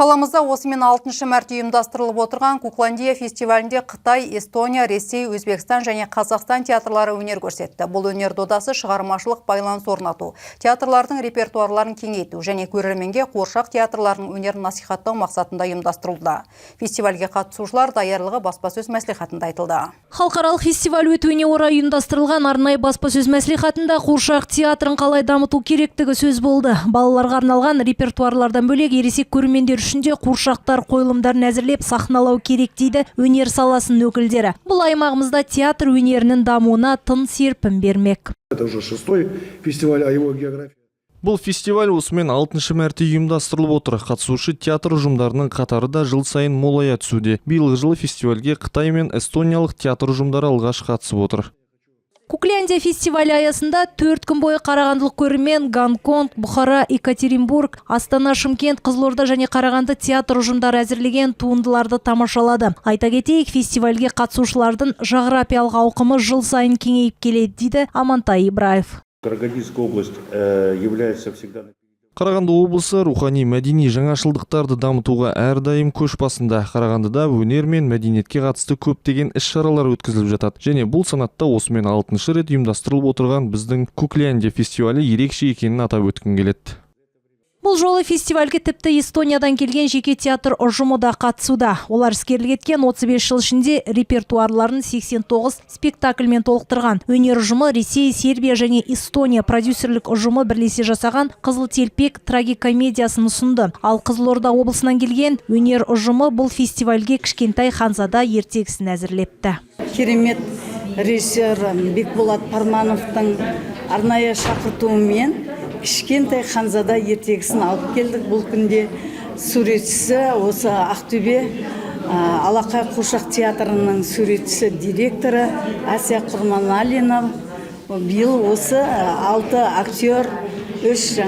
Қаламызда осымен 6-шы мәрте ұйымдастырылып отырған Кукландия фестивалінде Қытай, Эстония, Ресей, Өзбекстан және Қазақстан театрлары өнер көрсетті. Бұл өнер додасы шығармашылық байланыс орнату, театрлардың репертуарларын кеңейту және көрерменге қуыршақ театрларының өнерін насихаттау мақсатында ұйымдастырылды. Фестивальге қатысушылар даярлығы баспасөз мәслихатында айтылды. Халықаралық фестиваль өтуіне орай ұйымдастырылған арнайы баспасөз мәслихатында қуыршақ театрын қалай дамыту керектігі сөз болды. Балаларға арналған репертуарлардан бөлек ересек көрермендер үшінде қуыршақтар қойылымдарын әзірлеп сахналау керек дейді өнер саласының өкілдері. Бұл аймағымызда театр өнерінің дамуына тың серпін бермек. Это уже 6-й фестиваль о его географии. Бұл фестиваль осымен 6-шы мәрте ұйымдастырылып отыр. Қатысушы театр ұжымдарының қатары да жыл сайын молая түсуде. Биылғы жылы фестивальге Қытай мен эстониялық театр ұжымдары алғаш қатысып отыр. Кукляндия фестивалі аясында 4 күн бойы қарағандылық көрермен Гонконг, Бұхара, Екатеринбург, Астана, Шымкент, Қызылорда және Қарағанды театр ұжымдары әзірлеген туындыларды тамашалады. Айта кетейік, фестивальге қатысушылардың жағрапиялық ауқымы жыл сайын кеңейіп келеді дейді Амантай Ибраев. Карагандинская область является всегда... Қарағанды облысы рухани мәдени жаңашылдықтарды дамытуға әрдайым көш басында. Қарағандыда өнер мен мәдениетке қатысты көптеген іс-шаралар өткізіліп жатады. Және бұл санатта осымен 6-шы рет ұйымдастырылып отырған біздің Кукляндия фестивалі ерекше екенін атап өткім келеді. Бұл жолы фестивальге тіпті Эстониядан келген жеке театр ұжымы да қатысуда. Олар іскерлік еткен 35 жыл ішінде репертуарларын 89 спектакльмен толықтырған. Өнер ұжымы Ресей, Сербия және Эстония продюсерлік ұжымы бірлесе жасаған Қызыл телпек трагикомедиясын ұсынды. Ал Қызылорда облысынан келген өнер ұжымы бұл фестивальге кішкентай Ханзада ертегісін әзірлепті. Керемет режиссер Бекболат Пармановтың арнайы шақыртуымен кішкентай Ханзада ертегісін алып келдік. Бұл күнде суретшісі осы Ақтөбе Алақай қуыршақ театрының суретшісі директоры Ася Құрманалина. Биыл осы 6 актер, 3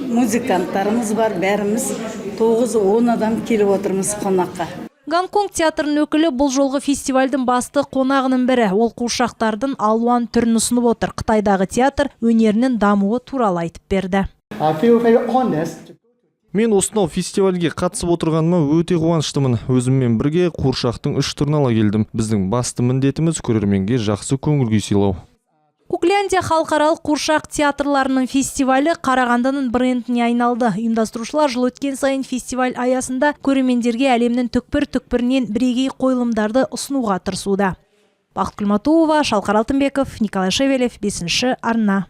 музыканттарымыз бар, бәріміз 9-10 адам келіп отырмыз қонаққа. Гонконг театрының өкілі бұл жолғы фестивальдің басты қонағының бірі. Ол қуыршақтардың алуан түрін ұсынып отыр. Қытайдағы театр өнерінің дамуы туралы айтып берді. Мен осынау фестивальге қатысып отырғаныма өте қуаныштымын. Өзіммен бірге қуыршақтың 3 түрін ала келдім. Біздің басты міндетіміз көрерменге жақсы көңіл күй сыйлау. Кукляндия халықаралық қуыршақ театрларының фестивалі Қарағандының брендіне айналды. Ұйымдастырушылар жыл өткен сайын фестиваль аясында көрермендерге әлемнің түкпір-түкпірінен бірегей қойылымдарды ұсынуға тырысуда. Бақыт Күлматуова, Шалқар Алтынбеков, Николай Шевелев, 5-ші арна.